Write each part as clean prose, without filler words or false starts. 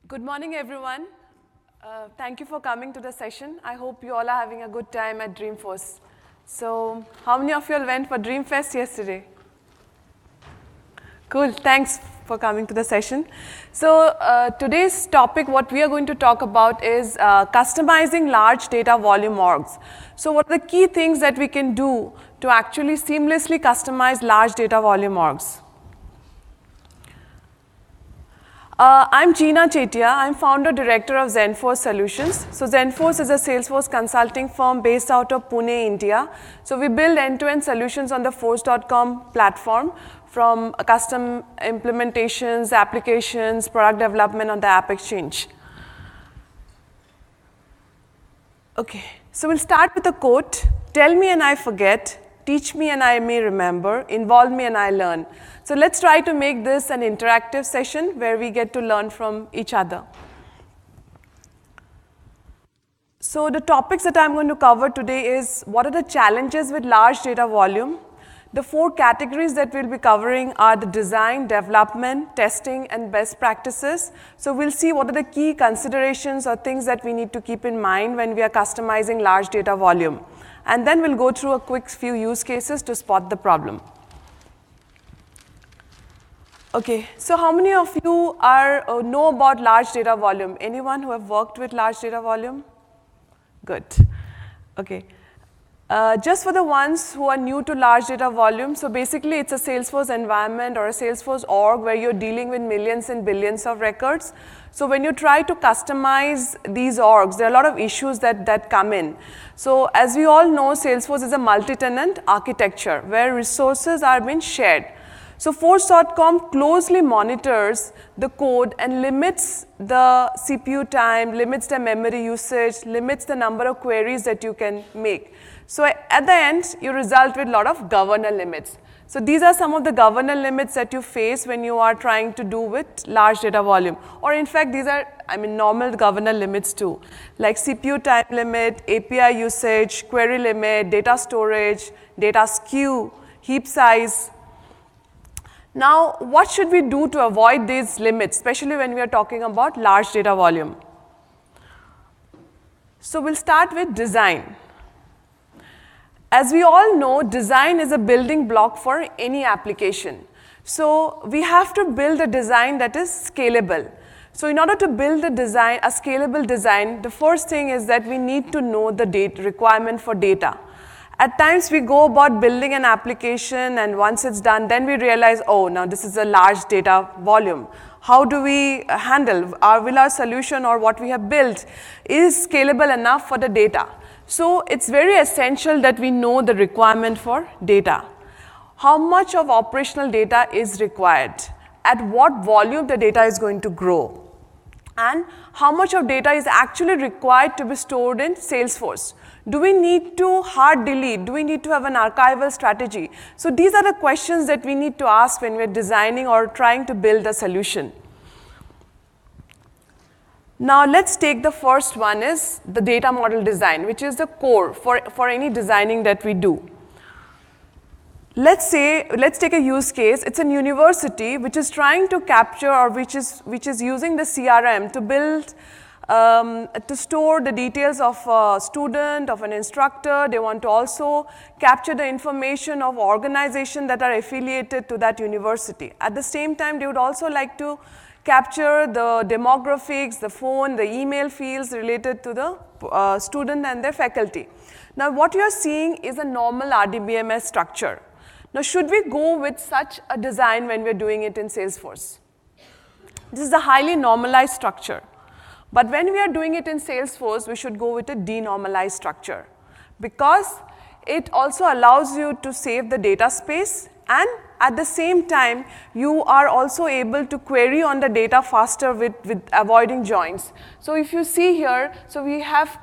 Good morning, everyone. Thank you for coming to the session. I hope you all are having a good time at Dreamforce. So, how many of you all went for Dreamfest yesterday? Cool, thanks for coming to the session. So, today's topic, what we are going to talk about is customizing large data volume orgs. So, what are the key things that we can do to actually seamlessly customize large data volume orgs? I'm Jeena Chetia. I'm founder director of Zenforce Solutions. So Zenforce is a Salesforce consulting firm based out of Pune, India. So we build end-to-end solutions on the Force.com platform, from custom implementations, applications, product development on the App Exchange. Okay, so we'll start with a quote. Tell me and I forget. Teach me and I may remember. Involve me and I learn. So let's try to make this an interactive session where we get to learn from each other. So the topics that I'm going to cover today is what are the challenges with large data volume. The 4 categories that we'll be covering are the design, development, testing, and best practices. So we'll see what are the key considerations or things that we need to keep in mind when we are customizing large data volume. And then we'll go through a quick few use cases to spot the problem. Okay, so how many of you know about large data volume? Anyone who have worked with large data volume? Good. Okay. Just for the ones who are new to large data volume, so basically it's a Salesforce environment or a Salesforce org where you're dealing with millions and billions of records. So when you try to customize these orgs, there are a lot of issues that come in. So as we all know, Salesforce is a multi-tenant architecture where resources are being shared. So Force.com closely monitors the code and limits the CPU time, limits the memory usage, limits the number of queries that you can make. So at the end, you result with a lot of governor limits. So these are some of the governor limits that you face when you are trying to do with large data volume. Or in fact, these are, normal governor limits too, like CPU time limit, API usage, query limit, data storage, data skew, heap size. Now, what should we do to avoid these limits, especially when we are talking about large data volume? So we'll start with design. As we all know, design is a building block for any application. So we have to build a design that is scalable. So in order to build a scalable design, the first thing is that we need to know the requirement for data. At times we go about building an application, and once it's done, then we realize, oh, now this is a large data volume. How do we handle? Will our solution or what we have built is scalable enough for the data? So it's very essential that we know the requirement for data. How much of operational data is required? At what volume the data is going to grow? And how much of data is actually required to be stored in Salesforce? Do we need to hard delete? Do we need to have an archival strategy? So these are the questions that we need to ask when we're designing or trying to build a solution. Now let's take the first one is the data model design, which is the core for any designing that we do. Let's take a use case. It's a university which is trying to capture or which is using the CRM to build to store the details of a student, of an instructor. They want to also capture the information of organizations that are affiliated to that university. At the same time, they would also like to capture the demographics, the phone, the email fields related to the student and their faculty. Now, what you are seeing is a normal RDBMS structure. Now, should we go with such a design when we're doing it in Salesforce? This is a highly normalized structure. But when we are doing it in Salesforce, we should go with a denormalized structure because it also allows you to save the data space, and at the same time, you are also able to query on the data faster with avoiding joins. So if you see here, so we have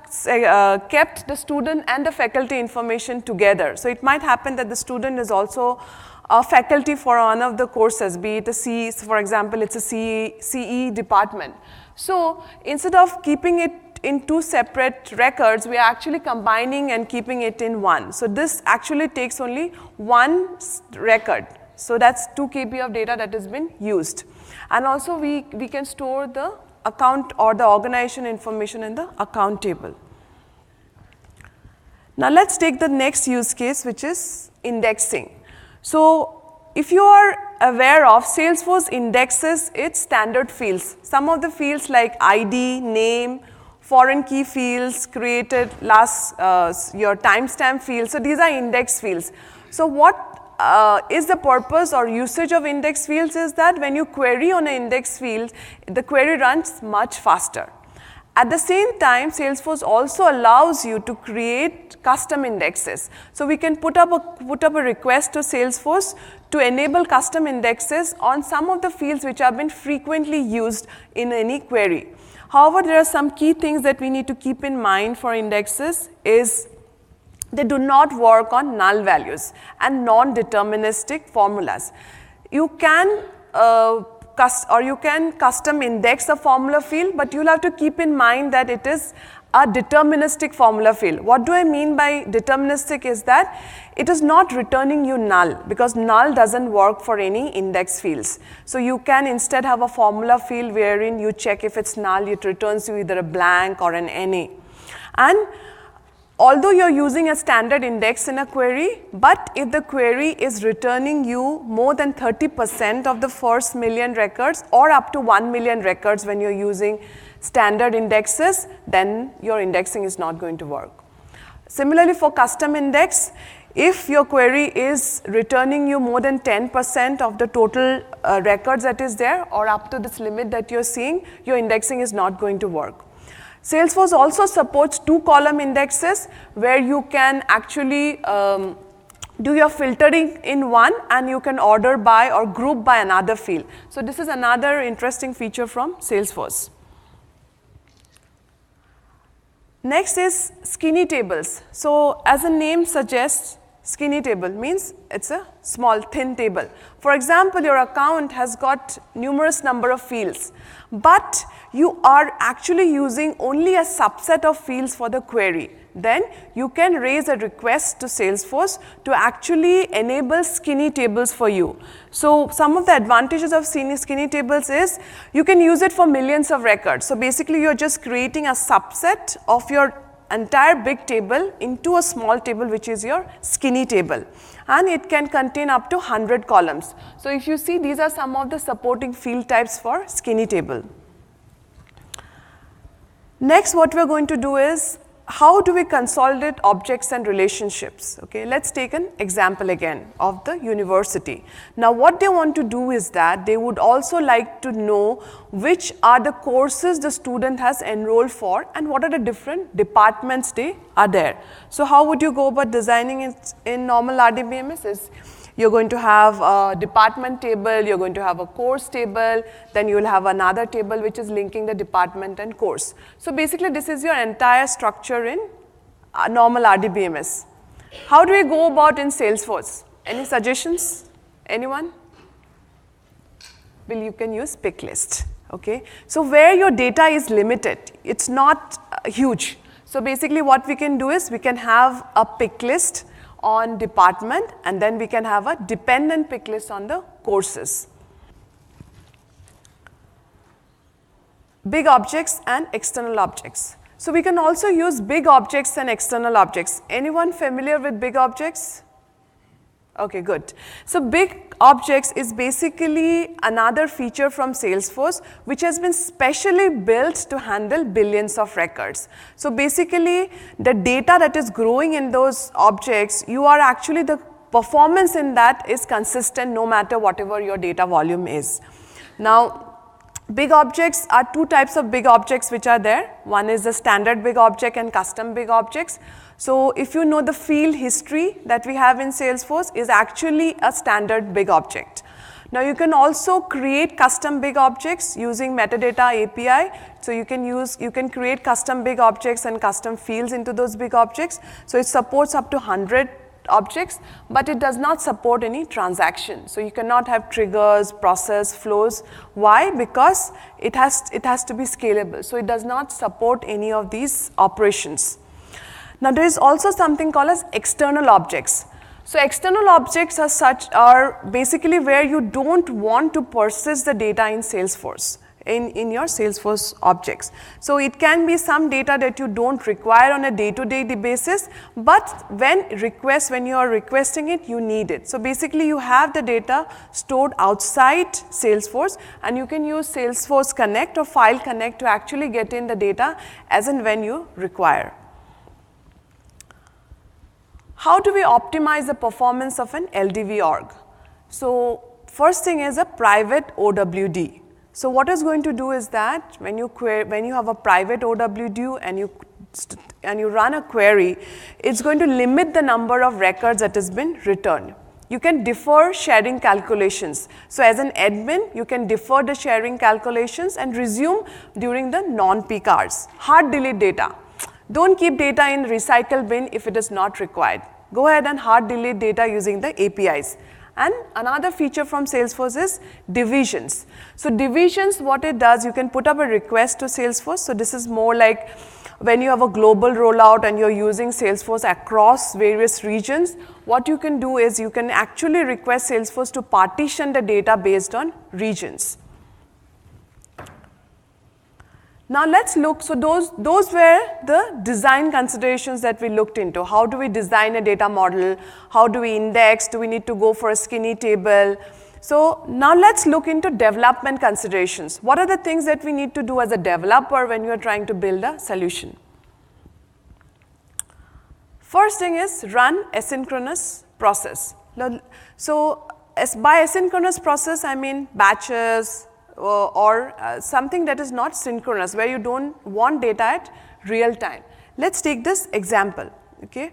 kept the student and the faculty information together. So it might happen that the student is also a faculty for one of the courses, be it a CE, for example, it's a CE department. So instead of keeping it in 2 separate records, we are actually combining and keeping it in one. So this actually takes only 1 record. So that's 2 KB of data that has been used. And also we can store the account or the organization information in the account table. Now let's take the next use case, which is indexing. So if you are aware of, Salesforce indexes its standard fields. Some of the fields like ID, name, foreign key fields, created last, your timestamp fields. So these are index fields. So what is the purpose or usage of index fields is that when you query on an index field, the query runs much faster. At the same time, Salesforce also allows you to create custom indexes. So we can put up a request to Salesforce to enable custom indexes on some of the fields which have been frequently used in any query. However, there are some key things that we need to keep in mind for indexes is they do not work on null values and non-deterministic formulas. You can custom index a formula field, but you'll have to keep in mind that it is a deterministic formula field. What do I mean by deterministic is that it is not returning you null, because null doesn't work for any index fields. So you can instead have a formula field wherein you check if it's null, it returns you either a blank or an NA. And although you're using a standard index in a query, but if the query is returning you more than 30% of the first million records or up to 1 million records when you're using standard indexes, then your indexing is not going to work. Similarly, for custom index, if your query is returning you more than 10% of the total records that is there or up to this limit that you're seeing, your indexing is not going to work. Salesforce also supports 2-column indexes where you can actually do your filtering in one and you can order by or group by another field. So this is another interesting feature from Salesforce. Next is skinny tables. So as the name suggests, skinny table means it's a small, thin table. For example, your account has got numerous number of fields, but you are actually using only a subset of fields for the query. Then you can raise a request to Salesforce to actually enable skinny tables for you. So some of the advantages of skinny tables is you can use it for millions of records. So basically you're just creating a subset of your entire big table into a small table, which is your skinny table, and it can contain up to 100 columns. So if you see, these are some of the supporting field types for skinny table. Next, what we're going to do is how do we consolidate objects and relationships? Okay, let's take an example again of the university. Now what they want to do is that they would also like to know which are the courses the student has enrolled for and what are the different departments they are there. So how would you go about designing it in normal RDBMS? Is you're going to have a department table, you're going to have a course table, then you'll have another table which is linking the department and course. So basically this is your entire structure in normal RDBMS. How do we go about in Salesforce? Any suggestions? Anyone? Well, you can use pick list. Okay? So where your data is limited, it's not huge. So basically what we can do is we can have a pick list on department, and then we can have a dependent pick list on the courses. Big objects and external objects. So we can also use big objects and external objects. Anyone familiar with big objects? Okay, good. So big objects is basically another feature from Salesforce which has been specially built to handle billions of records. So basically the data that is growing in those objects, you are actually, the performance in that is consistent no matter whatever your data volume is. Now big objects are two types of big objects which are there. One is the standard big object and custom big objects. So if you know, the field history that we have in Salesforce is actually a standard big object. Now you can also create custom big objects using metadata API. So you can create custom big objects and custom fields into those big objects. So it supports up to 100 objects, but it does not support any transaction. So you cannot have triggers, process, flows. Why? Because it has to be scalable. So it does not support any of these operations. Now there is also something called as external objects. So external objects are basically where you don't want to persist the data in Salesforce, in your Salesforce objects. So it can be some data that you don't require on a day-to-day basis, but when you are requesting it, you need it. So basically you have the data stored outside Salesforce, and you can use Salesforce Connect or File Connect to actually get in the data as and when you require. How do we optimize the performance of an LDV org? So first thing is a private OWD. So what it's going to do is that when you have a private OWD and you run a query, it's going to limit the number of records that has been returned. You can defer sharing calculations. So as an admin, you can defer the sharing calculations and resume during the non-peak hours. Hard delete data. Don't keep data in recycle bin if it is not required. Go ahead and hard delete data using the APIs. And another feature from Salesforce is divisions. So divisions, what it does, you can put up a request to Salesforce. So this is more like when you have a global rollout and you're using Salesforce across various regions, what you can do is you can actually request Salesforce to partition the data based on regions. Now let's look, so those were the design considerations that we looked into. How do we design a data model? How do we index? Do we need to go for a skinny table? So now let's look into development considerations. What are the things that we need to do as a developer when you're trying to build a solution? First thing is run asynchronous process. So by asynchronous process, I mean batches, or something that is not synchronous, where you don't want data at real time. Let's take this example. Okay,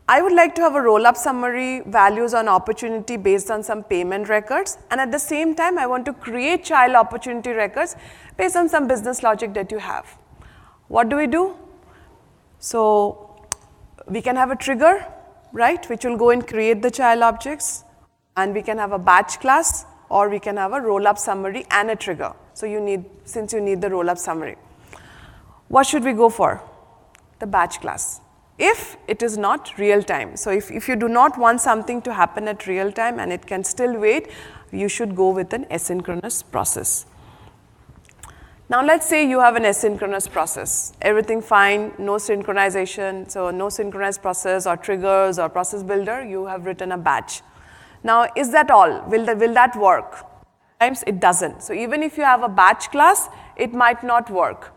I would like to have a roll-up summary values on opportunity based on some payment records, and at the same time I want to create child opportunity records based on some business logic that you have. What do we do? So we can have a trigger, right, which will go and create the child objects, and we can have a batch class, or we can have a roll-up summary and a trigger. So since you need the roll-up summary. What should we go for? The batch class. If it is not real time. So if you do not want something to happen at real time and it can still wait, you should go with an asynchronous process. Now let's say you have an asynchronous process. Everything fine, no synchronization, so no synchronized process or triggers or process builder, you have written a batch. Now, is that all? Will that work? Sometimes it doesn't. So even if you have a batch class, it might not work.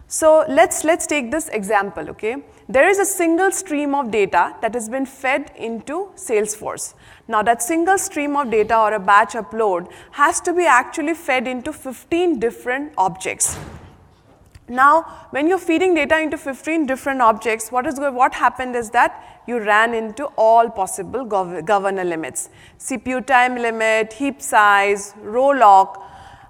So let's take this example, okay? There is a single stream of data that has been fed into Salesforce. Now that single stream of data or a batch upload has to be actually fed into 15 different objects. Now, when you're feeding data into 15 different objects, what happened is that you ran into all possible governor limits. CPU time limit, heap size, row lock,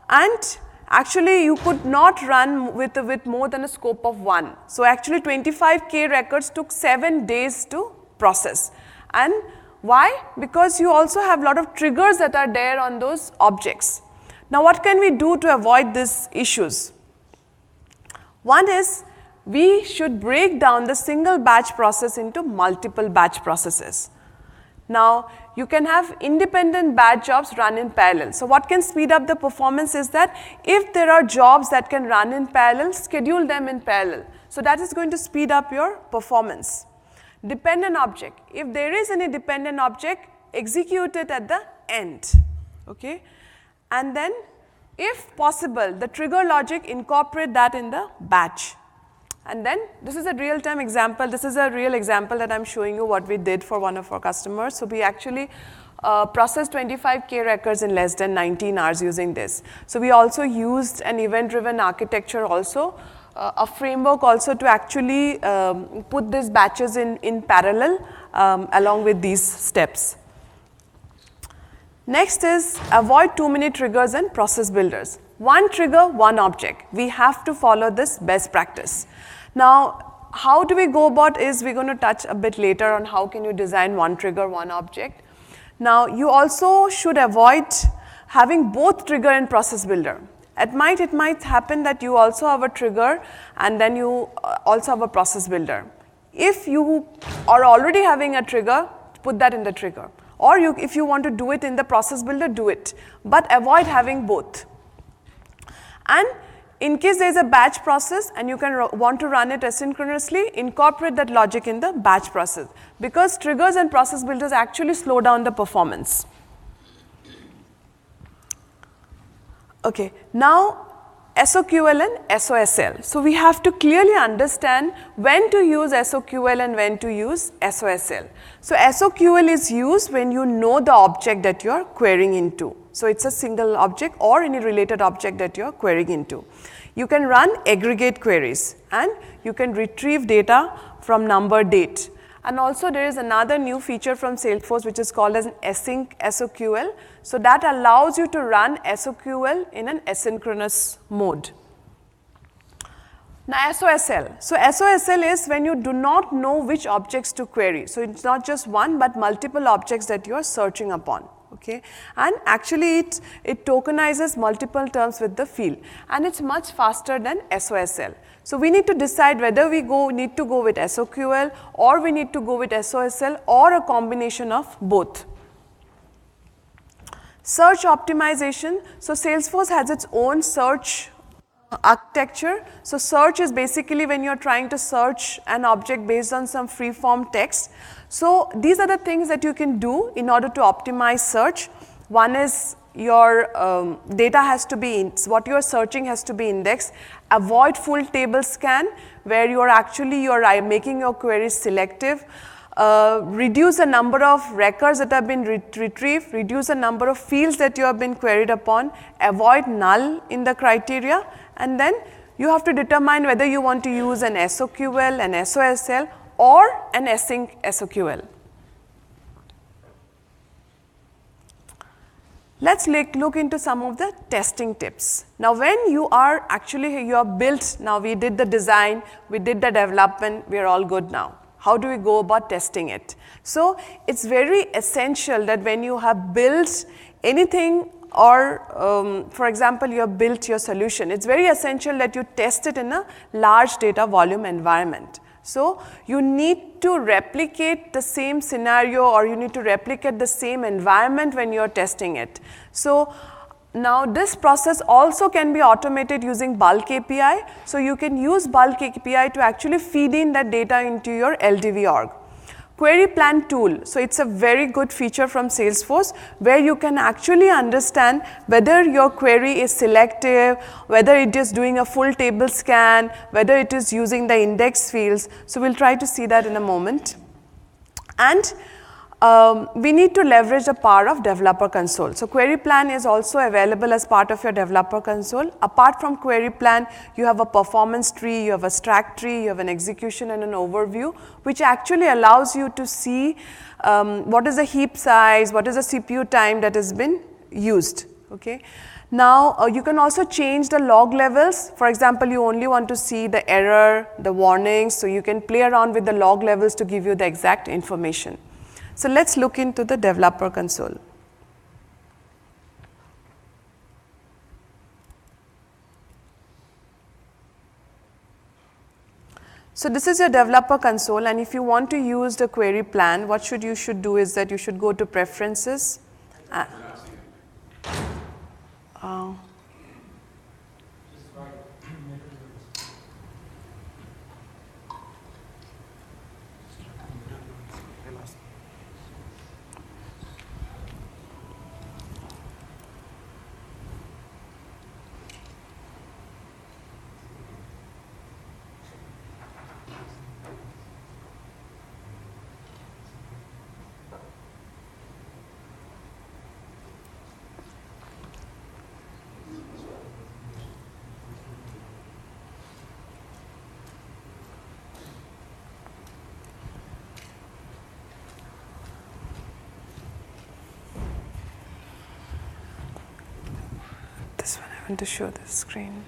and actually you could not run with more than a scope of 1. So actually 25K records took 7 days to process. And why? Because you also have a lot of triggers that are there on those objects. Now what can we do to avoid these issues? One is, we should break down the single batch process into multiple batch processes. Now, you can have independent batch jobs run in parallel. So what can speed up the performance is that if there are jobs that can run in parallel, schedule them in parallel. So that is going to speed up your performance. Dependent object. If there is any dependent object, execute it at the end. Okay? And then, if possible, the trigger logic, incorporate that in the batch. And then, this is a real-time example. This is a real example that I'm showing you what we did for one of our customers. So we actually processed 25K records in less than 19 hours using this. So we also used an event-driven architecture also, a framework also to actually put these batches in parallel along with these steps. Next is avoid too many triggers and process builders. One trigger, one object. We have to follow this best practice. Now, how do we go about is we're going to touch a bit later on how can you design one trigger, one object. Now, you also should avoid having both trigger and process builder. It might happen that you also have a trigger and then you also have a process builder. If you are already having a trigger, put that in the trigger. Or if you want to do it in the process builder, do it. But avoid having both. And in case there is a batch process and you can want to run it asynchronously, incorporate that logic in the batch process, because triggers and process builders actually slow down the performance. Okay, now SOQL and SOSL. So we have to clearly understand when to use SOQL and when to use SOSL. So SOQL is used when you know the object that you are querying into. So it's a single object or any related object that you are querying into. You can run aggregate queries and you can retrieve data from number date. And also there is another new feature from Salesforce which is called as an async SOQL. So that allows you to run SOQL in an asynchronous mode. Now SOSL. So SOSL is when you do not know which objects to query. So it's not just one but multiple objects that you are searching upon. Okay, and actually it tokenizes multiple terms with the field, and it's much faster than SOSL. So we need to decide whether we need to go with SOQL or we need to go with SOSL or a combination of both. Search optimization. So Salesforce has its own search architecture. So search is basically when you're trying to search an object based on some free-form text. So these are the things that you can do in order to optimize search. One is your data has to be, what you are searching has to be indexed. Avoid full table scan where you are making your queries selective. Reduce the number of records that have been retrieved, reduce the number of fields that you have been queried upon, avoid null in the criteria, and then you have to determine whether you want to use an SOQL, an SOSL, or an async SOQL. Let's look into some of the testing tips. Now when you are built, now we did the design, we did the development, we are all good now. How do we go about testing it? So it's very essential that when you have built anything or for example you have built your solution, it's very essential that you test it in a large data volume environment. So you need to replicate the same scenario or you need to replicate the same environment when you are testing it. So now this process also can be automated using bulk API. So you can use bulk API to actually feed in that data into your LDV org. Query plan tool. So it's a very good feature from Salesforce where you can actually understand whether your query is selective, whether it is doing a full table scan, whether it is using the index fields. So we'll try to see that in a moment. And we need to leverage the power of developer console. So query plan is also available as part of your developer console. Apart from query plan, you have a performance tree, you have a stack tree, you have an execution and an overview, which actually allows you to see what is the heap size, what is the CPU time that has been used. Okay. Now you can also change the log levels. For example, you only want to see the error, the warnings, so you can play around with the log levels to give you the exact information. So let's look into the developer console. So this is your developer console, and if you want to use the query plan, what you should do is that you should go to preferences. To show the screen.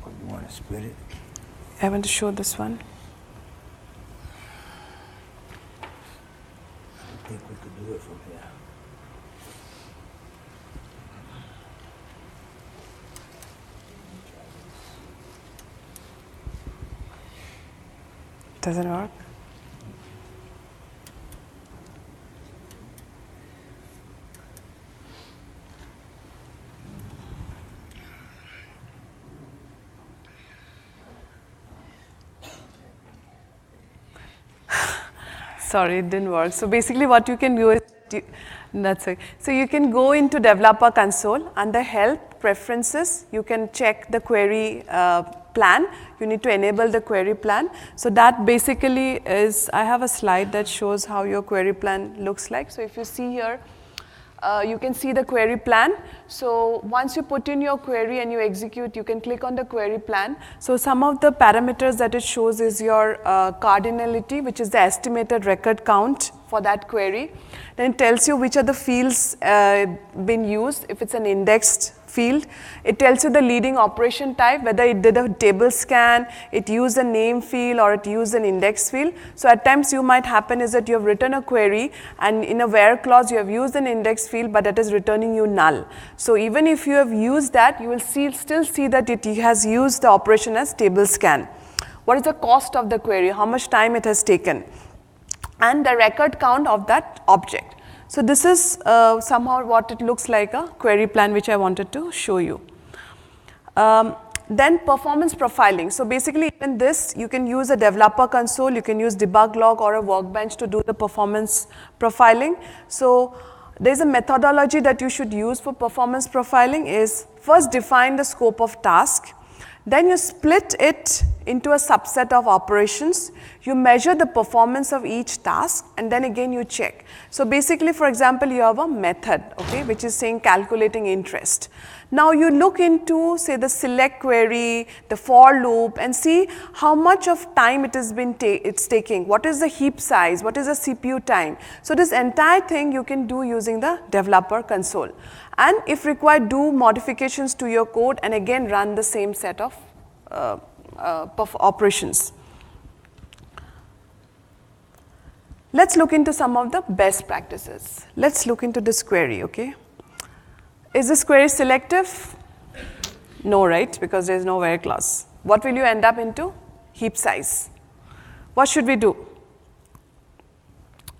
Oh, you want to split it? I want to show this one. I think we could do it from here. Doesn't work? Sorry, it didn't work. So basically what you can do is, that's it. So you can go into developer console, under help, preferences, you can check the query plan. You need to enable the query plan. So that basically is, I have a slide that shows how your query plan looks like. So if you see here, you can see the query plan. So once you put in your query and you execute, you can click on the query plan. So some of the parameters that it shows is your cardinality, which is the estimated record count for that query. Then it tells you which are the fields been used, if it's an indexed field. It tells you the leading operation type, whether it did a table scan, it used a name field, or it used an index field. So at times you might happen is that you have written a query and in a where clause you have used an index field, but it is returning you null. So even if you have used that, you will still see that it has used the operation as table scan. What is the cost of the query? How much time it has taken? And the record count of that object. So this is somehow what it looks like, a query plan which I wanted to show you. Then performance profiling. So basically in this, you can use a developer console, you can use debug log or a workbench to do the performance profiling. So there's a methodology that you should use for performance profiling is first define the scope of task. Then you split it into a subset of operations. You measure the performance of each task and then again you check. So basically, for example, you have a method, okay, which is saying calculating interest. Now you look into, say, the select query, the for loop, and see how much of time it has been it's taking. What is the heap size? What is the CPU time? So this entire thing you can do using the developer console. And if required, do modifications to your code and again run the same set of operations. Let's look into some of the best practices. Let's look into this query, okay? Is this query selective? No, right? Because there is no where clause. What will you end up into? Heap size. What should we do?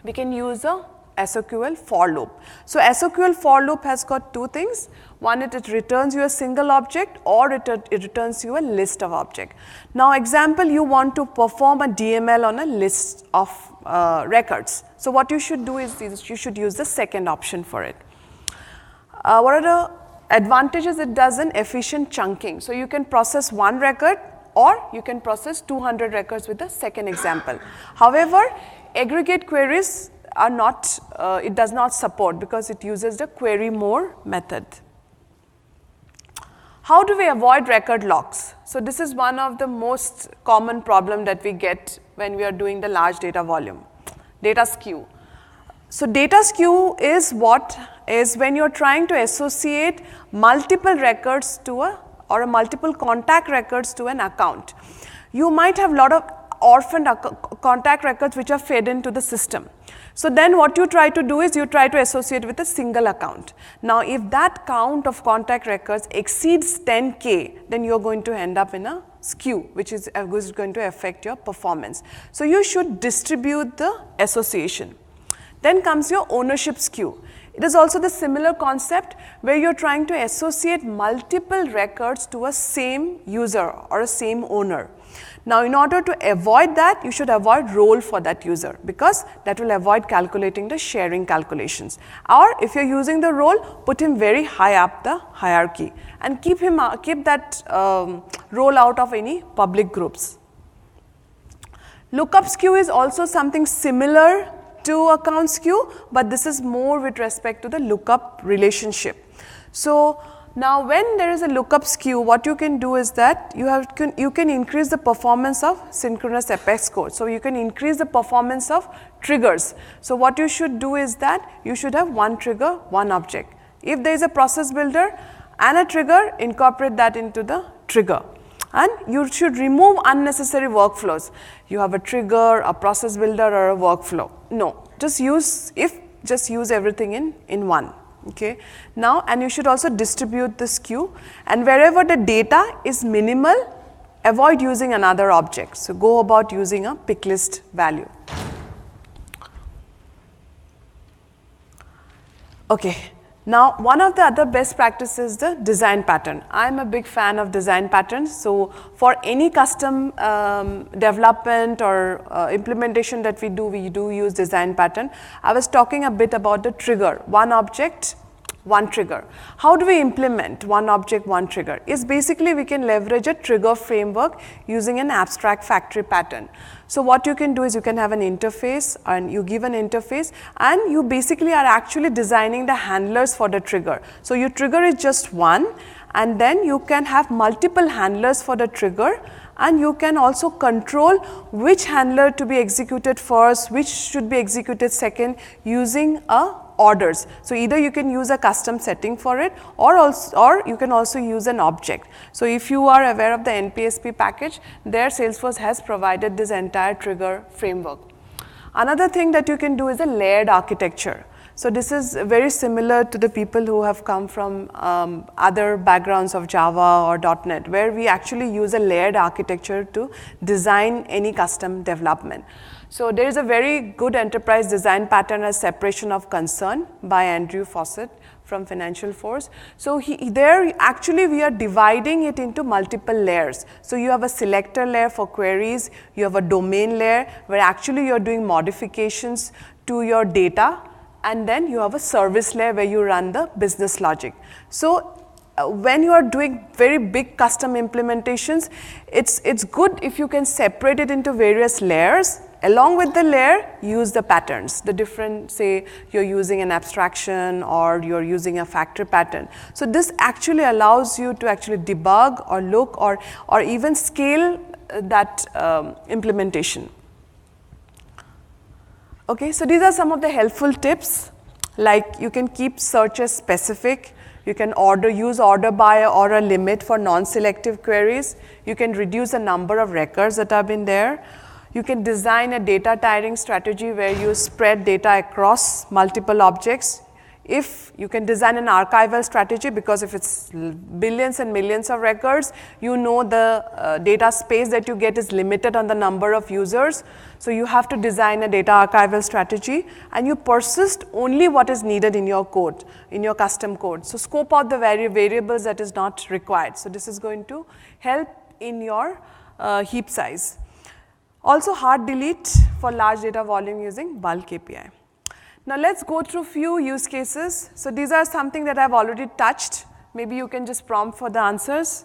We can use a SQL for loop. So SQL for loop has got two things. One, it returns you a single object, or it returns you a list of objects. Now example, you want to perform a DML on a list of records. So what you should do is you should use the second option for it. What are the advantages? It does an efficient chunking. So you can process one record or you can process 200 records with the second example. However, aggregate queries are not, it does not support because it uses the query more method. How do we avoid record locks? So this is one of the most common problem that we get when we are doing the large data volume, data skew. So data skew is what is when you're trying to associate multiple records to or multiple contact records to an account. You might have a lot of orphaned contact records which are fed into the system. So then what you try to do is you try to associate with a single account. Now if that count of contact records exceeds 10K, then you're going to end up in a skew, which is going to affect your performance. So you should distribute the association. Then comes your ownership skew. It is also the similar concept where you're trying to associate multiple records to a same user or a same owner. Now in order to avoid that, you should avoid role for that user because that will avoid calculating the sharing calculations. Or if you're using the role, put him very high up the hierarchy and keep that role out of any public groups. Lookup skew is also something similar to account skew, but this is more with respect to the lookup relationship. So now when there is a lookup skew, what you can do is that you can increase the performance of synchronous apex code. So you can increase the performance of triggers. So what you should do is that you should have one trigger, one object. If there is a process builder and a trigger, incorporate that into the trigger. And you should remove unnecessary workflows. You have a trigger, a process builder, or a workflow. No, just use everything in one. Okay. Now, and you should also distribute the skew, and wherever the data is minimal, avoid using another object. So go about using a pick list value. Okay. Now, one of the other best practices is the design pattern. I'm a big fan of design patterns. So, for any custom development or implementation that we do use design pattern. I was talking a bit about the trigger, one object, one trigger. How do we implement one object, one trigger? Is basically we can leverage a trigger framework using an abstract factory pattern. So what you can do is you can have an interface, and you give an interface, and you basically are actually designing the handlers for the trigger. So your trigger is just one, and then you can have multiple handlers for the trigger, and you can also control which handler to be executed first, which should be executed second using orders. So either you can use a custom setting for it, or you can also use an object. So if you are aware of the NPSP package, there Salesforce has provided this entire trigger framework. Another thing that you can do is a layered architecture. So this is very similar to the people who have come from other backgrounds of Java or .NET, where we actually use a layered architecture to design any custom development. So there is a very good enterprise design pattern as separation of concern by Andrew Fawcett from Financial Force. So there actually we are dividing it into multiple layers. So you have a selector layer for queries, you have a domain layer where actually you are doing modifications to your data, and then you have a service layer where you run the business logic. So when you are doing very big custom implementations, it's good if you can separate it into various layers. Along with the layer, use the patterns, the different, say you're using an abstraction or you're using a factory pattern. So this actually allows you to actually debug or look or even scale that implementation. Okay, so these are some of the helpful tips, like you can keep searches specific. You can use order by or a limit for non-selective queries. You can reduce the number of records that have been there. You can design a data tiering strategy where you spread data across multiple objects. If you can design an archival strategy, because if it's billions and millions of records, you know the data space that you get is limited on the number of users. So you have to design a data archival strategy, and you persist only what is needed in your code, in your custom code. So scope out the variables that is not required. So this is going to help in your heap size. Also hard delete for large data volume using bulk API. Now let's go through few use cases. So these are something that I've already touched. Maybe you can just prompt for the answers.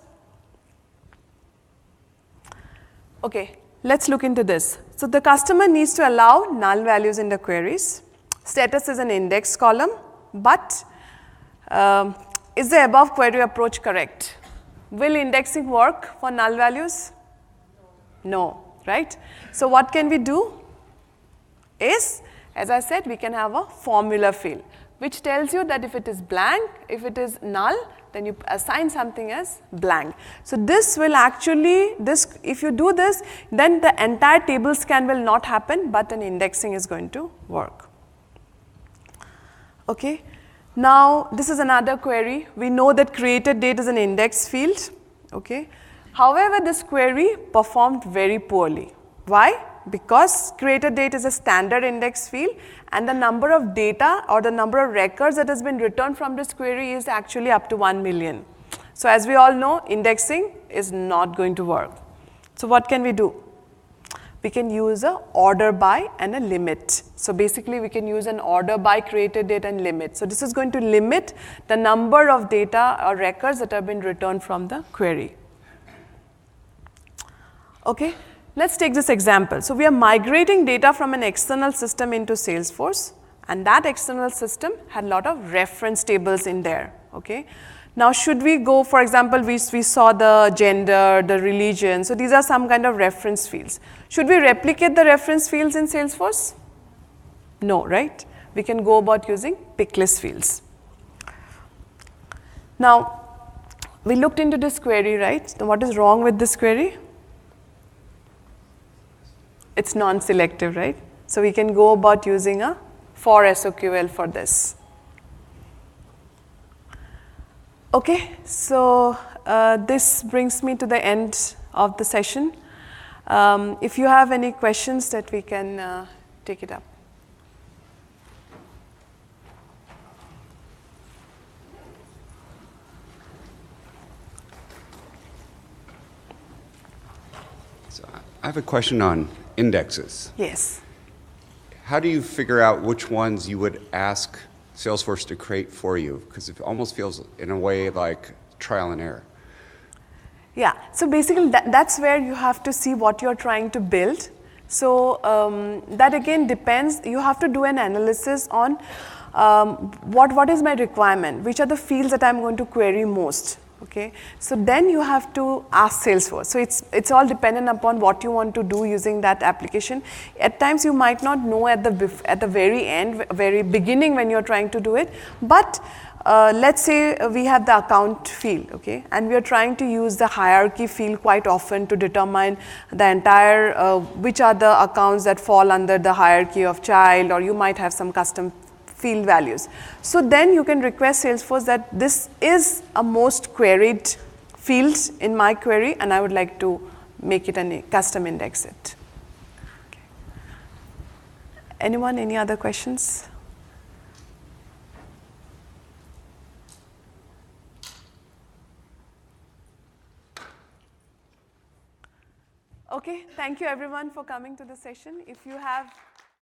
Okay, let's look into this. So the customer needs to allow null values in the queries. Status is an index column, but is the above query approach correct? Will indexing work for null values? No. Right? So what can we do is, as I said, we can have a formula field, which tells you that if it is blank, if it is null, then you assign something as blank. So this will actually, if you do this, then the entire table scan will not happen, but an indexing is going to work. Okay. Now this is another query. We know that created date is an index field. Okay. However, this query performed very poorly. Why? Because created date is a standard index field, and the number of data or the number of records that has been returned from this query is actually up to 1 million. So as we all know, indexing is not going to work. So what can we do? We can use an order by and a limit. So basically we can use an order by created date and limit. So this is going to limit the number of data or records that have been returned from the query. Okay, let's take this example. So we are migrating data from an external system into Salesforce, and that external system had a lot of reference tables in there. Okay, now should we go, for example, we saw the gender, the religion. So these are some kind of reference fields. Should we replicate the reference fields in Salesforce? No, right? We can go about using picklist fields. Now, we looked into this query, right? So what is wrong with this query? It's non-selective, right? So we can go about using a for SOQL for this. Okay, so this brings me to the end of the session. If you have any questions, that we can take it up. So I have a question on indexes. Yes. How do you figure out which ones you would ask Salesforce to create for you? Because it almost feels, in a way, like trial and error. Yeah, so basically that's where you have to see what you're trying to build. So that again depends. You have to do an analysis on what is my requirement, which are the fields that I'm going to query most. Okay, so then you have to ask Salesforce. So it's all dependent upon what you want to do using that application. At times you might not know at the very end, very beginning when you're trying to do it, but let's say we have the account field, okay, and we are trying to use the hierarchy field quite often to determine the entire which are the accounts that fall under the hierarchy of child, or you might have some custom field values. So then you can request Salesforce that this is a most queried field in my query, and I would like to make it a custom index it. Okay. Anyone, any other questions? Okay, thank you everyone for coming to the session. If you have